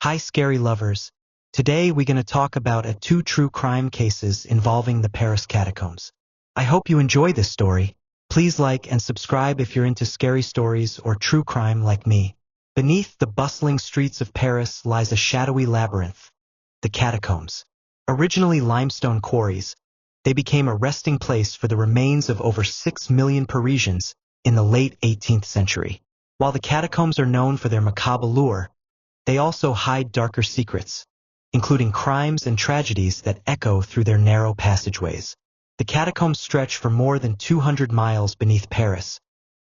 Hi, scary lovers. Today we're going to talk about two true crime cases involving the Paris catacombs. I hope you enjoy this story. Please like and subscribe if you're into scary stories or true crime like me. Beneath the bustling streets of Paris lies a shadowy labyrinth, the catacombs. Originally limestone quarries, they became a resting place for the remains of over 6 million Parisians in the late 18th century. While the catacombs are known for their macabre allure, they also hide darker secrets, including crimes and tragedies that echo through their narrow passageways. The catacombs stretch for more than 200 miles beneath Paris,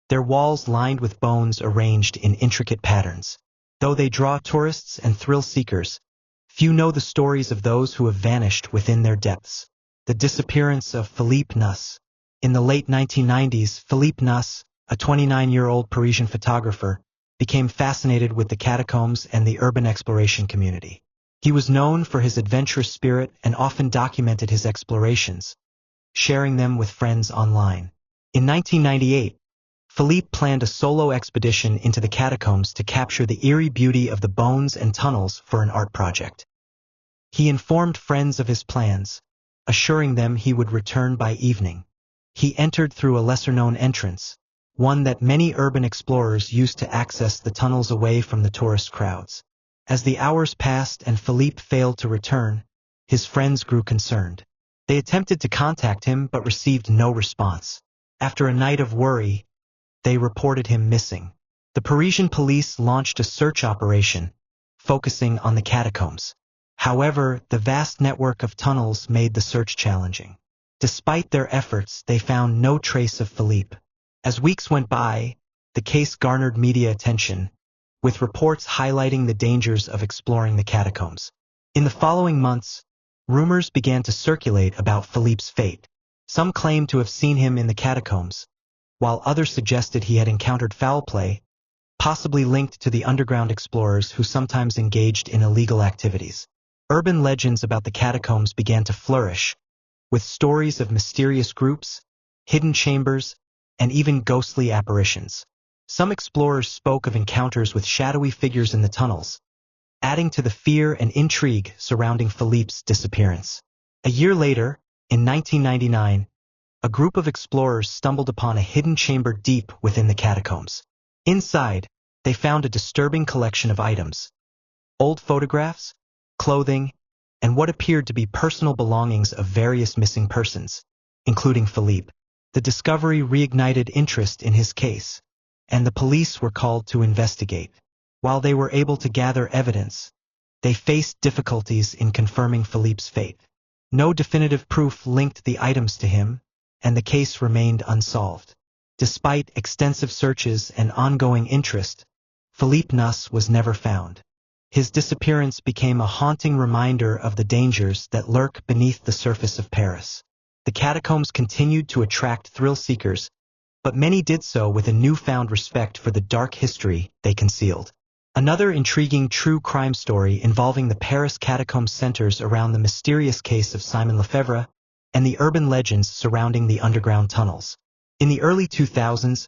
their walls lined with bones arranged in intricate patterns. Though they draw tourists and thrill seekers, few know the stories of those who have vanished within their depths. The disappearance of Philippe Nuss. In the late 1990s, Philippe Nuss, a 29-year-old Parisian photographer, became fascinated with the catacombs and the urban exploration community. He was known for his adventurous spirit and often documented his explorations, sharing them with friends online. In 1998, Philippe planned a solo expedition into the catacombs to capture the eerie beauty of the bones and tunnels for an art project. He informed friends of his plans, assuring them he would return by evening. He entered through a lesser-known entrance, one that many urban explorers used to access the tunnels away from the tourist crowds. As the hours passed and Philippe failed to return, his friends grew concerned. They attempted to contact him but received no response. After a night of worry, they reported him missing. The Parisian police launched a search operation, focusing on the catacombs. However, the vast network of tunnels made the search challenging. Despite their efforts, they found no trace of Philippe. As weeks went by, the case garnered media attention, with reports highlighting the dangers of exploring the catacombs. In the following months, rumors began to circulate about Philippe's fate. Some claimed to have seen him in the catacombs, while others suggested he had encountered foul play, possibly linked to the underground explorers who sometimes engaged in illegal activities. Urban legends about the catacombs began to flourish, with stories of mysterious groups, hidden chambers, and even ghostly apparitions. Some explorers spoke of encounters with shadowy figures in the tunnels, adding to the fear and intrigue surrounding Philippe's disappearance. A year later, in 1999, a group of explorers stumbled upon a hidden chamber deep within the catacombs. Inside, they found a disturbing collection of items: old photographs, clothing, and what appeared to be personal belongings of various missing persons, including Philippe. The discovery reignited interest in his case, and the police were called to investigate. While they were able to gather evidence, they faced difficulties in confirming Philippe's fate. No definitive proof linked the items to him, and the case remained unsolved. Despite extensive searches and ongoing interest, Philippe Nuss was never found. His disappearance became a haunting reminder of the dangers that lurk beneath the surface of Paris. The catacombs continued to attract thrill seekers, but many did so with a newfound respect for the dark history they concealed. Another intriguing true crime story involving the Paris catacombs centers around the mysterious case of Simon Lefebvre and the urban legends surrounding the underground tunnels. In the early 2000s,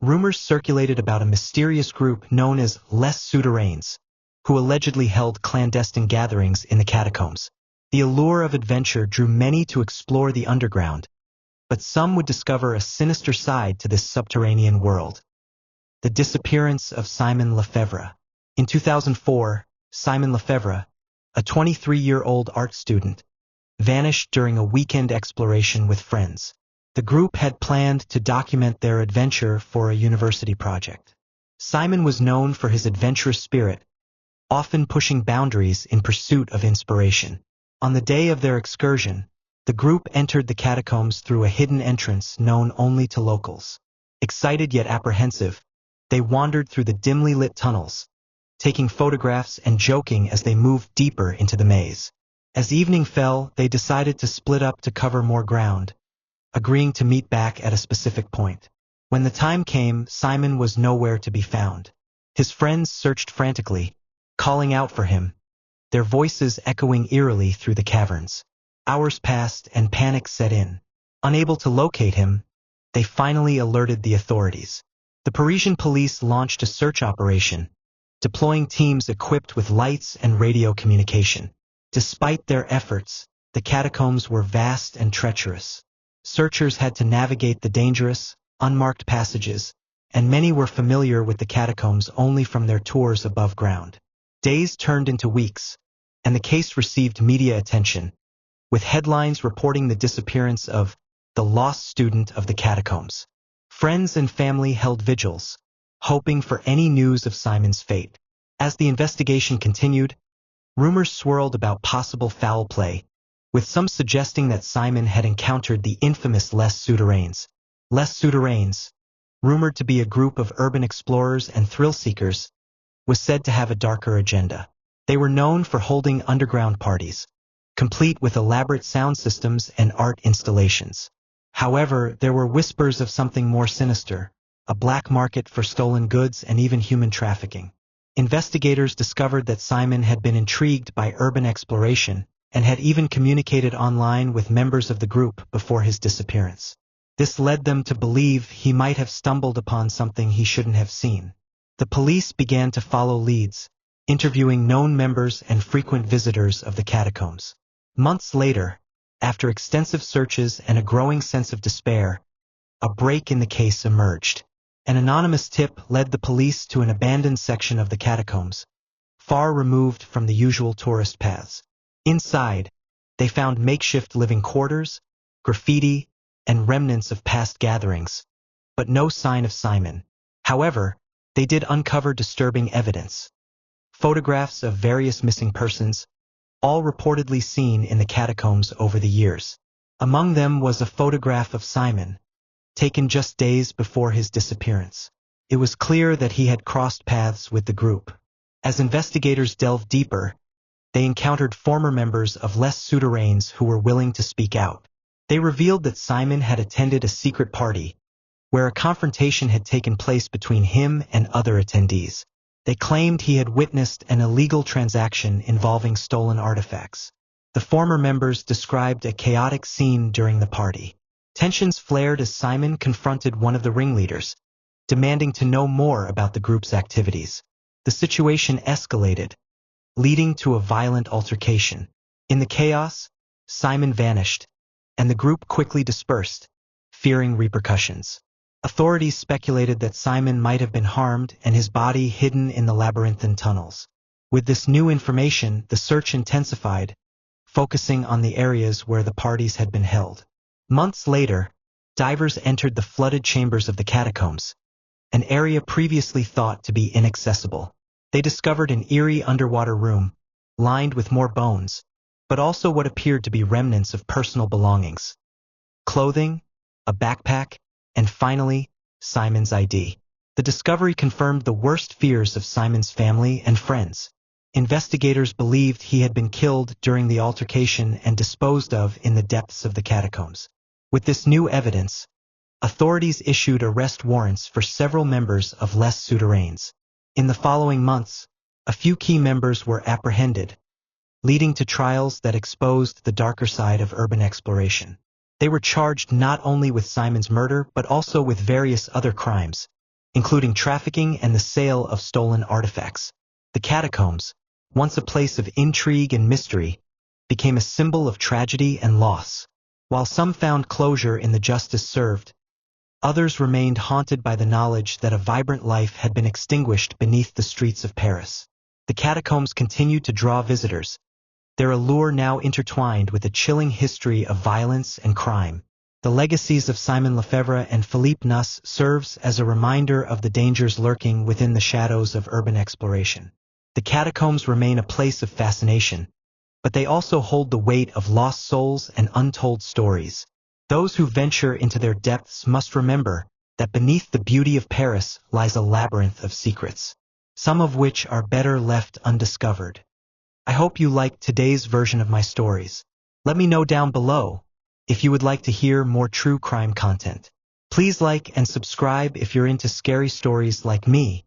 rumors circulated about a mysterious group known as Les Souterrains, who allegedly held clandestine gatherings in the catacombs. The allure of adventure drew many to explore the underground, but some would discover a sinister side to this subterranean world. The disappearance of Simon Lefebvre. In 2004, Simon Lefebvre, a 23-year-old art student, vanished during a weekend exploration with friends. The group had planned to document their adventure for a university project. Simon was known for his adventurous spirit, often pushing boundaries in pursuit of inspiration. On the day of their excursion, the group entered the catacombs through a hidden entrance known only to locals. Excited yet apprehensive, they wandered through the dimly lit tunnels, taking photographs and joking as they moved deeper into the maze. As evening fell, they decided to split up to cover more ground, agreeing to meet back at a specific point. When the time came, Simon was nowhere to be found. His friends searched frantically, calling out for him, their voices echoing eerily through the caverns. Hours passed and panic set in. Unable to locate him, they finally alerted the authorities. The Parisian police launched a search operation, deploying teams equipped with lights and radio communication. Despite their efforts, the catacombs were vast and treacherous. Searchers had to navigate the dangerous, unmarked passages, and many were familiar with the catacombs only from their tours above ground. Days turned into weeks, and the case received media attention, with headlines reporting the disappearance of the lost student of the catacombs. Friends and family held vigils, hoping for any news of Simon's fate. As the investigation continued, rumors swirled about possible foul play, with some suggesting that Simon had encountered the infamous Les Souterrains. Les Souterrains, rumored to be a group of urban explorers and thrill-seekers, was said to have a darker agenda. They were known for holding underground parties, complete with elaborate sound systems and art installations. However, there were whispers of something more sinister, a black market for stolen goods and even human trafficking. Investigators discovered that Simon had been intrigued by urban exploration and had even communicated online with members of the group before his disappearance. This led them to believe he might have stumbled upon something he shouldn't have seen. The police began to follow leads, interviewing known members and frequent visitors of the catacombs. Months later, after extensive searches and a growing sense of despair, a break in the case emerged. An anonymous tip led the police to an abandoned section of the catacombs, far removed from the usual tourist paths. Inside, they found makeshift living quarters, graffiti, and remnants of past gatherings, but no sign of Simon. However, they did uncover disturbing evidence. Photographs of various missing persons, all reportedly seen in the catacombs over the years. Among them was a photograph of Simon, taken just days before his disappearance. It was clear that he had crossed paths with the group. As investigators delved deeper, they encountered former members of Les Souterrains who were willing to speak out. They revealed that Simon had attended a secret party, where a confrontation had taken place between him and other attendees. They claimed he had witnessed an illegal transaction involving stolen artifacts. The former members described a chaotic scene during the party. Tensions flared as Simon confronted one of the ringleaders, demanding to know more about the group's activities. The situation escalated, leading to a violent altercation. In the chaos, Simon vanished, and the group quickly dispersed, fearing repercussions. Authorities speculated that Simon might have been harmed and his body hidden in the labyrinthine tunnels. With this new information, the search intensified, focusing on the areas where the parties had been held. Months later, divers entered the flooded chambers of the catacombs, an area previously thought to be inaccessible. They discovered an eerie underwater room, lined with more bones, but also what appeared to be remnants of personal belongings. Clothing, a backpack, and finally, Simon's ID. The discovery confirmed the worst fears of Simon's family and friends. Investigators believed he had been killed during the altercation and disposed of in the depths of the catacombs. With this new evidence, authorities issued arrest warrants for several members of Les Souterrains. In the following months, a few key members were apprehended, leading to trials that exposed the darker side of urban exploration. They were charged not only with Simon's murder but also with various other crimes, including trafficking and the sale of stolen artifacts. The catacombs, once a place of intrigue and mystery, became a symbol of tragedy and loss. While some found closure in the justice served, others remained haunted by the knowledge that a vibrant life had been extinguished beneath the streets of Paris. The catacombs continued to draw visitors, their allure now intertwined with a chilling history of violence and crime. The legacies of Simon Lefebvre and Philippe Nuss serves as a reminder of the dangers lurking within the shadows of urban exploration. The catacombs remain a place of fascination, but they also hold the weight of lost souls and untold stories. Those who venture into their depths must remember that beneath the beauty of Paris lies a labyrinth of secrets, some of which are better left undiscovered. I hope you liked today's version of my stories. Let me know down below if you would like to hear more true crime content. Please like and subscribe if you're into scary stories like me.